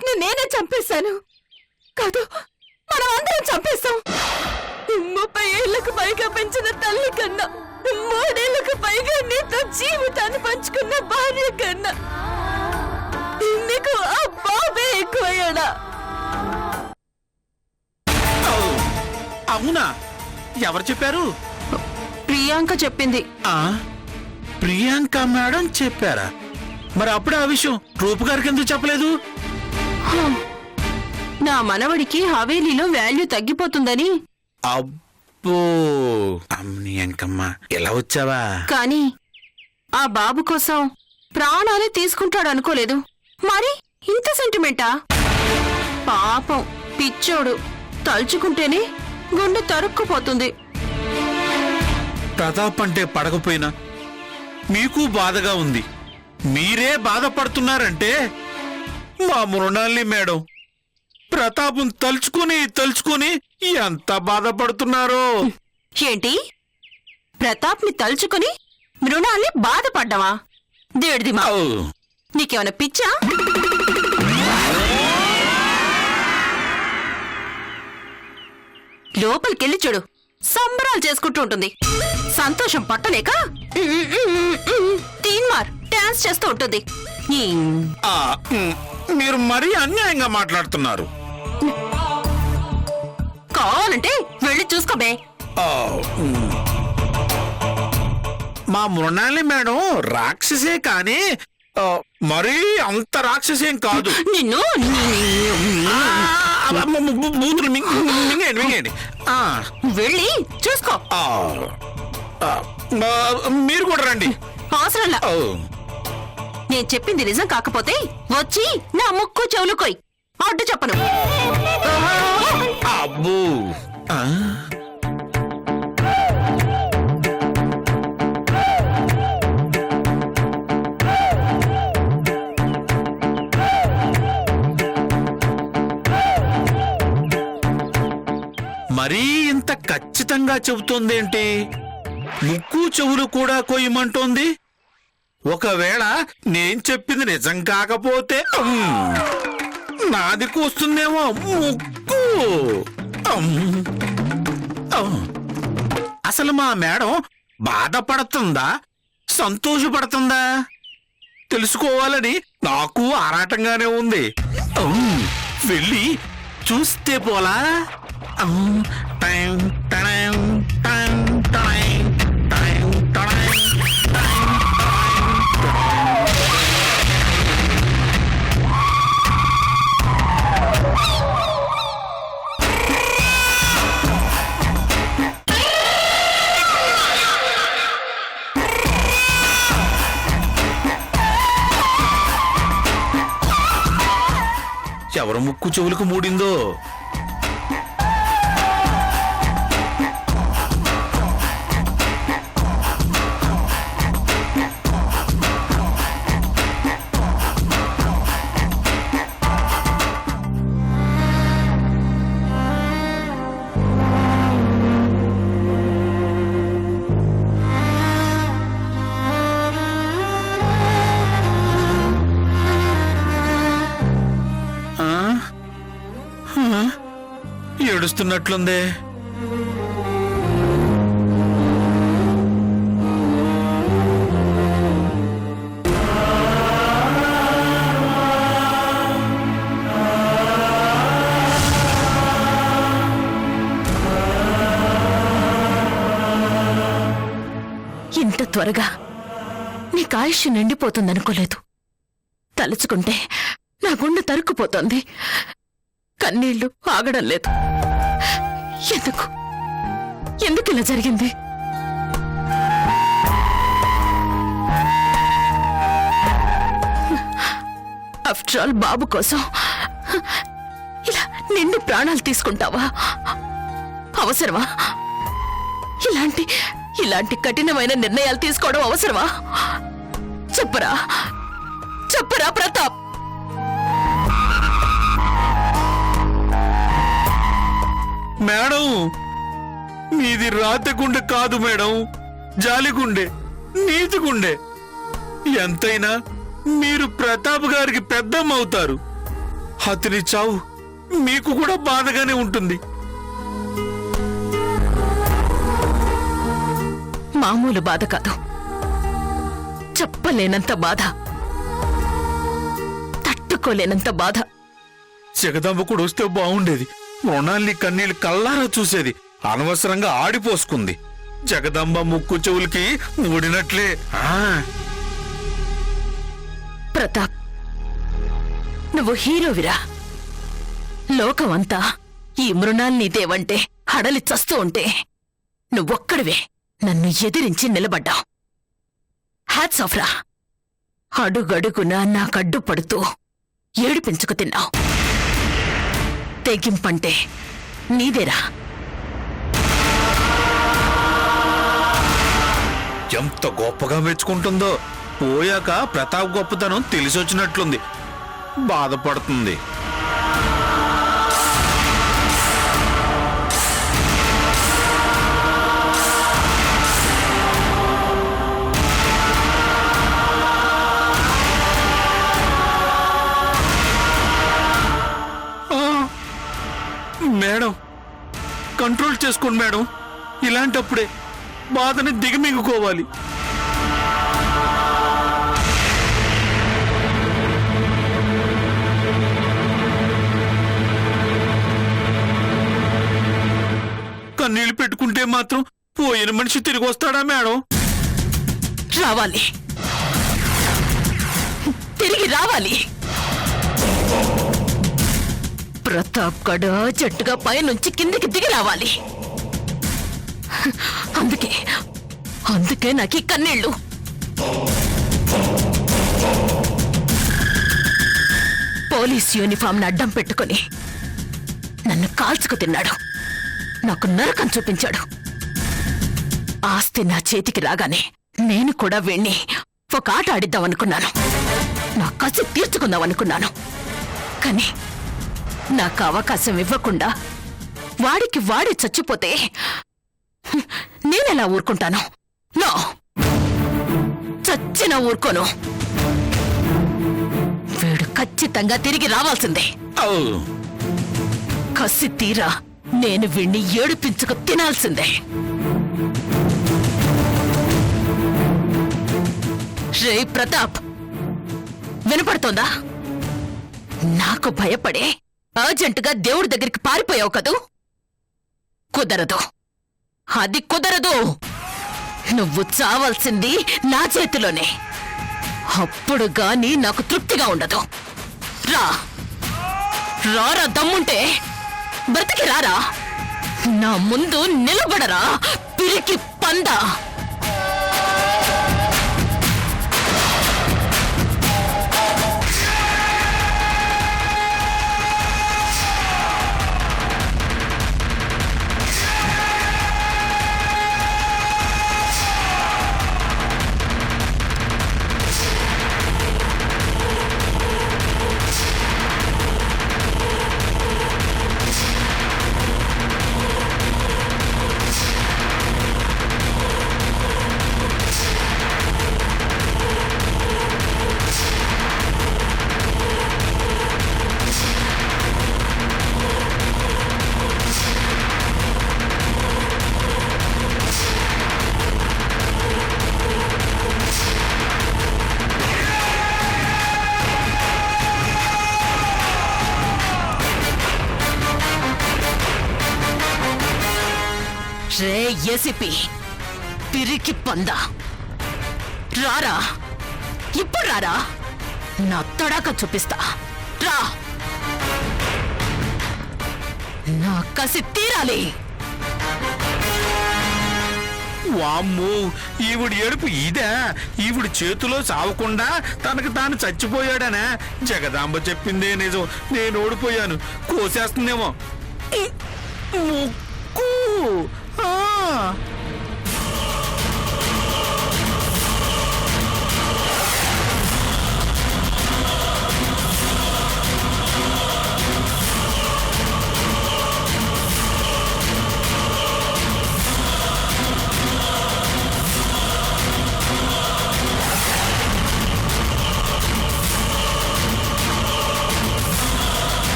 ప్రతాప్ ని నేనే చంపేశాను. కాదు, మనం అందరం చంపేశాం. 30 ఏళ్లకు పైగా పెంచిన తల్లి కన్నా, 3 ఏళ్లకు పైగా నీతో జీవితాన్ని పంచుకున్న భార్య కన్నా నీకు ఆ బాబే ఎక్కువయ్యాడా? అవునా? ఎవరు చెప్పారు? ప్రియాంక చెప్పింది. ప్రియాంక మేడం చెప్పారా? మరి అప్పుడే ఆ విషయం రూపు గారికి ఎందుకు చెప్పలేదు? నా మనవడికి హవేలీలో వాల్యూ తగ్గిపోతుందని. అబ్బో, అమ్ని అంకమ్మ, ఎలా వచ్చావా? కానీ ఆ బాబు కోసం ప్రాణాలే తీసుకుంటాడు అనుకోలేదు. మరి ఇంత సెంటిమెంటా? పాపం పిచ్చోడు, తలుచుకుంటేనే గుండె తరుక్కుపోతుంది. ప్రతాప్ అంటే పడకపోయినా మీకు బాధగా ఉంది. మీరే బాధపడుతున్నారంటే మా మృణాలి మేడం ప్రతాపం తలుచుకుని ఎంత బాధపడుతున్నారో. ఏంటి, ప్రతాప్ ని తలుచుకుని మృణాల్ని బాధపడ్డావా? దేడిదిమా, నీకేమైనా పిచ్చా? లోపలికెళ్ళి చూడు, సంబరాలు చేసుకుంటూ ఉంటుంది. సంతోషం పట్టలేక తీన్మార్ డాన్స్ చేస్తూ ఉంటుంది. మీరు మరీ అన్యాయంగా మాట్లాడుతున్నారు. కావాలంటే వెళ్ళి చూసుకోబే. మా మృణాలి మేడం రాక్షసే కానీ మరీ అంత రాక్షసేం కాదు. నిన్ను బూతులు మింగేయండి. వెళ్ళి చూసుకో. మీరు కూడా రండి. అవసరంలా. నేను చెప్పింది నిజం కాకపోతే వచ్చి నా ముక్కు చెవులు కొయ్. అడ్డు చెప్పను. అబ్బో, మరీ ఇంత ఖచ్చితంగా చెబుతోందేంటి? ముక్కు చెవులు కూడా కొయ్యమంటోంది. ఒకవేళ నేను చెప్పింది నిజం కాకపోతే నాది కూస్తుందేమో ముక్కు. అసలు మా మేడం బాధపడుతుందా, సంతోషపడుతుందా తెలుసుకోవాలని నాకు ఆరాటంగానే ఉంది. వెళ్ళి చూస్తే పోలా? ఎవరు ముక్కు చెవులకు మూడిందో? ఏడుస్తున్నట్లుందే. ఇంత త్వరగా నీకు ఆయుష్ నిండిపోతుందనుకోలేదు. తలుచుకుంటే నా గుండె తరుక్కుపోతోంది. కన్నీళ్లు ఆగడం లేదు. ఎందుకు ఇలా జరిగింది? ఆఫ్టర్ ఆల్ బాబు కోసం ఇలా నిండు ప్రాణాలు తీసుకుంటావా? అవసరమా? ఇలాంటి కఠినమైన నిర్ణయాలు తీసుకోవడం అవసరమా? చెప్పరా ప్రతాప్. మేడం, మీది రాతగుండె కాదు మేడం, జాలిగుండె, నీతిగుండె. ఎంతైనా మీరు ప్రతాప్ గారికి పెద్దమ్మ అవుతారు. అతని చావు మీకు కూడా బాధగానే ఉంటుంది. మామూలు బాధ కాదు, చెప్పలేనంత బాధ, తట్టుకోలేనంత బాధ. జగదాంబ కూడా వస్తే బాగుండేది. మృణాల్ని కన్నీళ్ళు కల్లారా చూసేది. అనవసరంగా ఆడిపోసుకుంది. జగదాంబ ముక్కు చెవులకి ఊడినట్లే. ప్రతాప్, నువ్వు హీరోవిరా. లోకమంతా ఈ మృణాల్ని దేవంటే హడలి చస్తూ ఉంటే నువ్వొక్కడివే నన్ను ఎదిరించి నిలబడ్డావు. హ్యాట్స్ ఆఫ్ రా. అడుగడుగునా నాకడ్డు పడుతూ ఏడిపించుకు తిన్నావు. తెగింపంటే నీదేరా. ఎంత గొప్పగా మెచ్చుకుంటుందో. పోయాక ప్రతాప్ గొప్పతనం తెలిసొచ్చినట్లుంది. బాధపడుతుంది. మేడం, కంట్రోల్ చేసుకోండి మేడం. ఇలాంటప్పుడే బాధని దిగమింగుకోవాలి. కన్నీళ్లు పెట్టుకుంటే మాత్రం పోయిన మనిషి తిరిగి వస్తాడా మేడం? రావాలి, తిరిగి రావాలి. ప్రతాప్ గడ జట్టుగా పైనుంచి కిందికి దిగి రావాలి. అందుకే నాకు ఈ కన్నీళ్లు. పోలీస్ యూనిఫామ్ అడ్డం పెట్టుకుని నన్ను కాల్చుకు తిన్నాడు. నాకు నరకం చూపించాడు. ఆస్తి నా చేతికి రాగానే నేను కూడా వీణ్ణి ఒక ఆట ఆడిద్దామనుకున్నాను. నా కసి తీర్చుకుందామనుకున్నాను. కానీ నాకు అవకాశం ఇవ్వకుండా వాడికి వాడే చచ్చిపోతే నేనెలా ఊరుకుంటాను? నో, చచ్చినా ఊరుకోను. వీడు ఖచ్చితంగా తిరిగి రావాల్సిందే. కసి తీరా నేను వీణ్ణి ఏడిపించుకు తినాల్సిందే. రే ప్రతాప్, వినపడుతోందా? నాకు భయపడే అర్జెంటుగా దేవుడి దగ్గరికి పారిపోయావు కదూ? కుదరదు, అది కుదరదు. నువ్వు చావాల్సింది నా చేతిలోనే. అప్పుడు గాని నాకు తృప్తిగా ఉండదు. రారా, దమ్ముంటే బ్రతికి రారా. నా ముందు నిలబడరా, పిరికి పందా. రే ఏసీపీ, పిరికి పందా, రారా, ఇప్పుడు రారా. నా తడాక చూపిస్తా. రా, నా కసి తీరాలి. వామ్మో, ఈవిడ ఏడుపు ఇదే. ఈవిడ చేతిలో చావకుండా తనకు తాను చచ్చిపోయాడనా? జగదాంబ చెప్పిందే నిజం. నేను ఓడిపోయాను. కోసేస్తుందేమో. ముక్కు.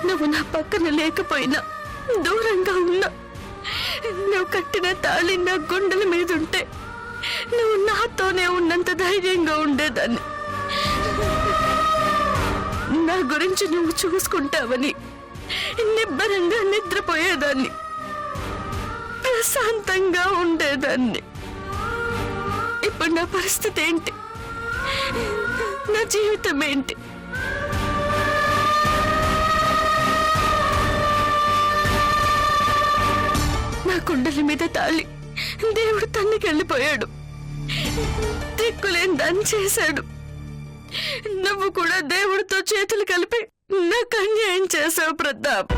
నువ్వు నా పక్కన లేకపోయినా దూరంగా ఉన్నా నువ్వు కట్టిన తాళి నా గుండెల మీద ఉంటే నువ్వు నాతోనే ఉన్నంత ధైర్యంగా ఉండేదాన్ని. నా గురించి నువ్వు చూసుకుంటావని నిబ్బరంగా నిద్రపోయేదాన్ని, ప్రశాంతంగా ఉండేదాన్ని. ఇప్పుడు నా పరిస్థితి ఏంటి? నా జీవితం ఏంటి? నా కుండల మీద తాళి దేవుడు తన్నికెళ్ళిపోయాడు, దిక్కులేని దాన్ని చేశాడు. నువ్వు కూడా దేవుడితో చేతులు కలిపి నాకు అన్యాయం చేశావు ప్రతాప్.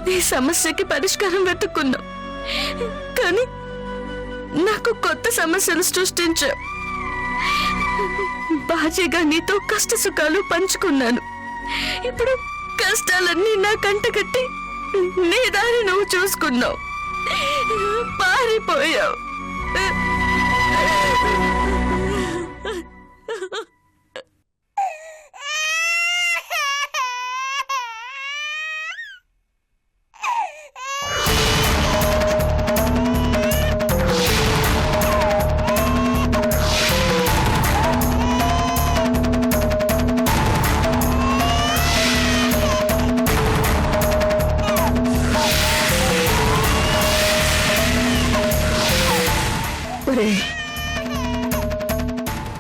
నీ సమస్యకి పరిష్కారం వెతుక్కున్నావు, కానీ నాకు కొత్త సమస్యలు సృష్టించావు. బాజీగా నీతో కష్ట సుఖాలు పంచుకున్నాను. ఇప్పుడు కష్టాలన్నీ నా కంట కట్టి నీ దారి నువ్వు చూసుకున్నావు, పారిపోయావు.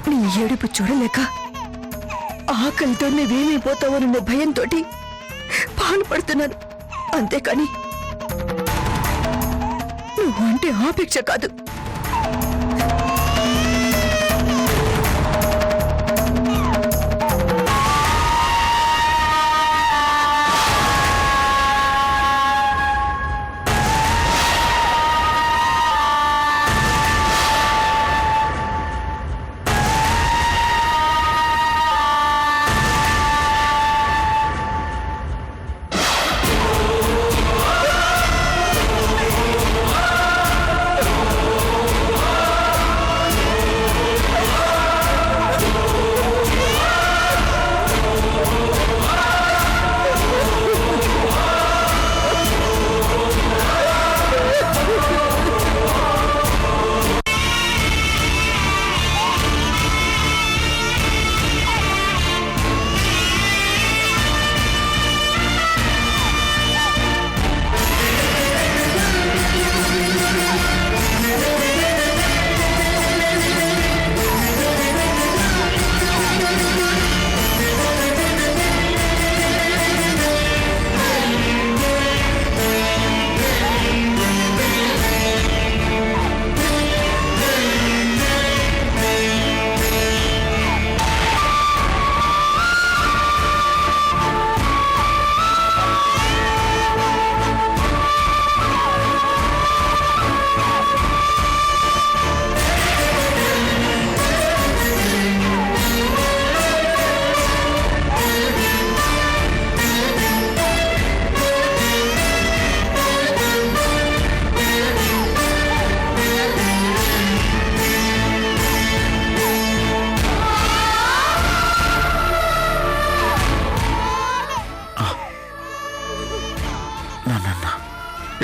నీ ఏడుపు చూడలేక ఆకలితో నువ్వేమైపోతావోనన్న భయంతో పాలు పడుతున్నాను, అంతేకాని నువ్వు అంటే ఆపేక్ష కాదు.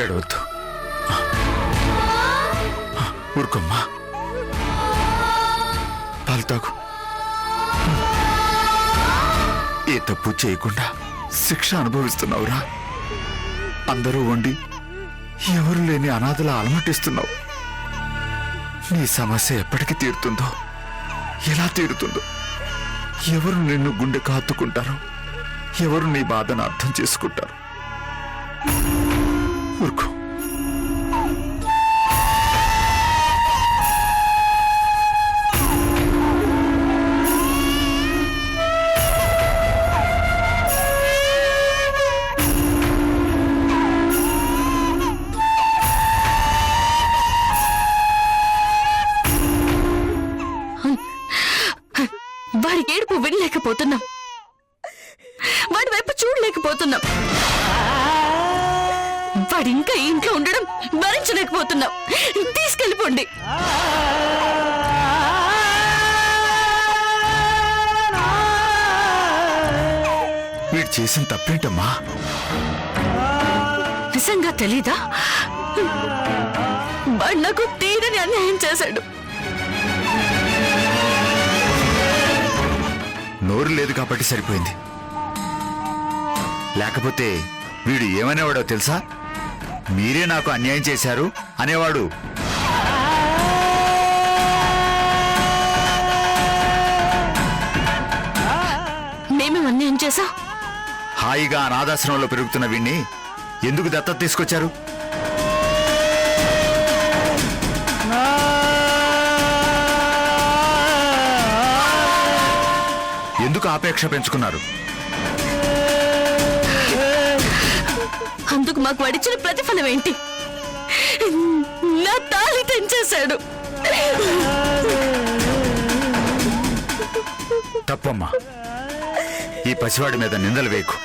ఏడవద్దు, ఊరుకోమ్మా, పాలు తాగు. ఏ తప్పు చేయకుండా శిక్ష అనుభవిస్తున్నావురా. అందరూ వండి ఎవరు లేని అనాథలా అలమటిస్తున్నావు. నీ సమస్య ఎప్పటికి తీరుతుందో, ఎలా తీరుతుందో, ఎవరు నిన్ను గుండె కాత్తుకుంటారో, ఎవరు నీ బాధను అర్థం చేసుకుంటారు. ఊరుకో. వాడి ఏడుపు వినలేకపోతున్నాం, వాడి వైపు చూడలేకపోతున్నాం, వాడి ఇంకా ఇంట్లో ఉండడం భరించలేకపోతున్నాం. తీసుకెళ్ళిపోండి. చేసిన తప్పేంటమ్మా? నిజంగా తెలీదా? వాడు నాకు తీరని అన్యాయం చేశాడు. నోరు లేదు కాబట్టి సరిపోయింది. లేకపోతే వీడు ఏమనేవాడో తెలుసా? మీరే నాకు అన్యాయం చేశారు అనేవాడు. మేమేం అన్యాయం చేశాం? హాయిగా అనాథాశ్రమంలో పెరుగుతున్న వీణ్ణి ఎందుకు దత్తత తీసుకొచ్చారు? ఎందుకు ఆపేక్ష పెంచుకున్నారు? అందుకు మాకు వాడిచ్చిన ప్రతిఫలం ఏంటి? నా తాళి తెంచేశాడు. తప్పమ్మా, ఈ పసివాడి మీద నిందలు వేయకు.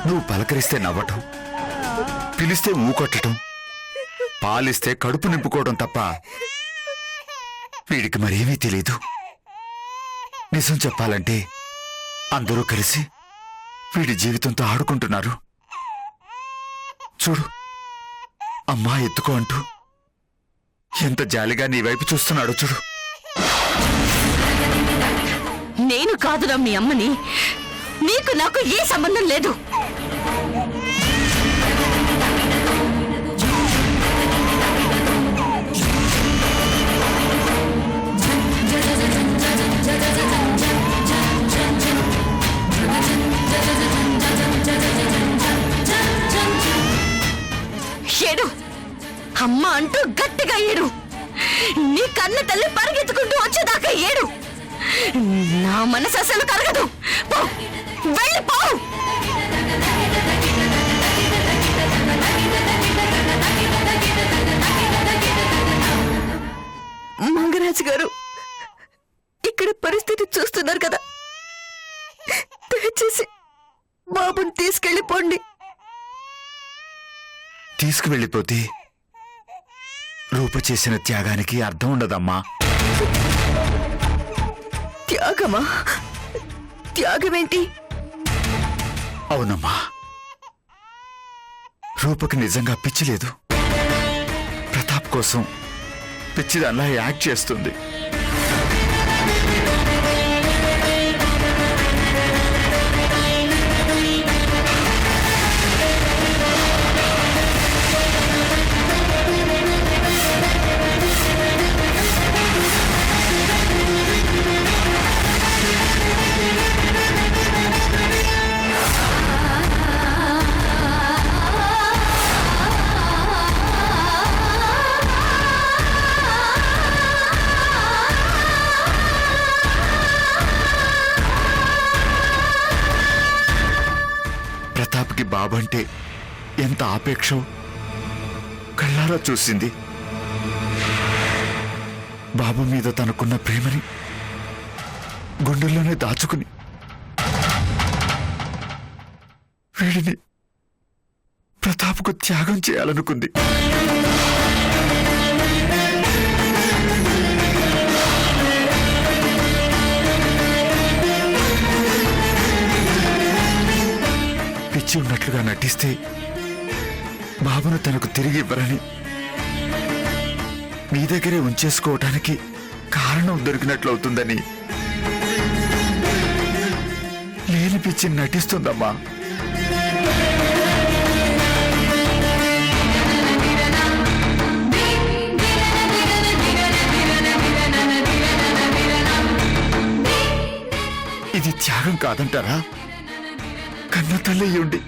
నువ్వు పలకరిస్తే నవ్వటం, పిలిస్తే ఊకొట్టడం, పాలిస్తే కడుపు నింపుకోవడం తప్ప వీడికి మరేమీ తెలీదు. నిజం చెప్పాలంటే అందరూ కలిసి వీడి జీవితంతో ఆడుకుంటున్నారు. చూడు, అమ్మా ఎత్తుకో అంటూ ఎంత జాలిగా నీ వైపు చూస్తున్నాడో చూడు. నేను కాదురా మీ అమ్మని. నీకు నాకు ఏ సంబంధం లేదు. ఏడు, అమ్మ అంటూ గట్టిగా ఏడు. నీ కన్న తల్లి పరిగెత్తుకుంటూ వచ్చేదాకా ఏడు. నా మనసు అసలు కరగదు. పో, వెళ్ళి పో. మంగరాజు గారు, ఇక్కడ పరిస్థితి చూస్తున్నారు కదా. దయచేసి బాబుని తీసుకెళ్ళిపోండి. తీసుకువెళ్ళిపోతే రూప చేసిన త్యాగానికి అర్థం ఉండదమ్మా. త్యాగమా? త్యాగమేంటి? అవునమ్మా, రూపకి నిజంగా పిచ్చి లేదు. ప్రతాప్ కోసం పిచ్చిదల్లా యాక్ట్ చేస్తుంది. ప్రతాప్కి బాబంటే ఎంత ఆపేక్షో కళ్ళారా చూసింది. బాబు మీద తనకున్న ప్రేమని గుండెల్లోనే దాచుకుని వీడిని ప్రతాప్కు త్యాగం చేయాలనుకుంది. పిచ్చి ఉన్నట్లుగా నటిస్తే బాబును తనకు తిరిగి ఇవ్వరని మీ దగ్గరే ఉంచేసుకోవటానికి కారణం దొరికినట్లవుతుందని లేని పిచ్చి నటిస్తుందమ్మా. ఇది త్యాగం కాదంటారా? కన్న తల్లి ఉండి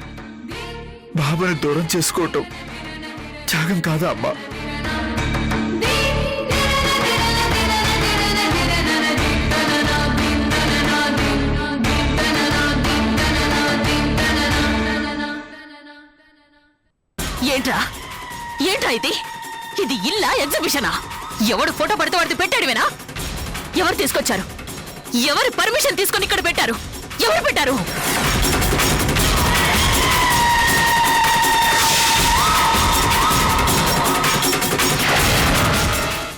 బాబుని దూరం చేసుకోవటం త్యాగం కాదా అమ్మా? ఏంట్రా ఏంట్రా ఇది? ఇది ఇల్లా, ఎగ్జిబిషనా? ఎవడు ఫోటో పడితే వాడితే పెట్టాడువేనా? ఎవరు తీసుకొచ్చారు? ఎవరు పర్మిషన్ తీసుకొని ఇక్కడ పెట్టారు? ఎవరు పెట్టారు?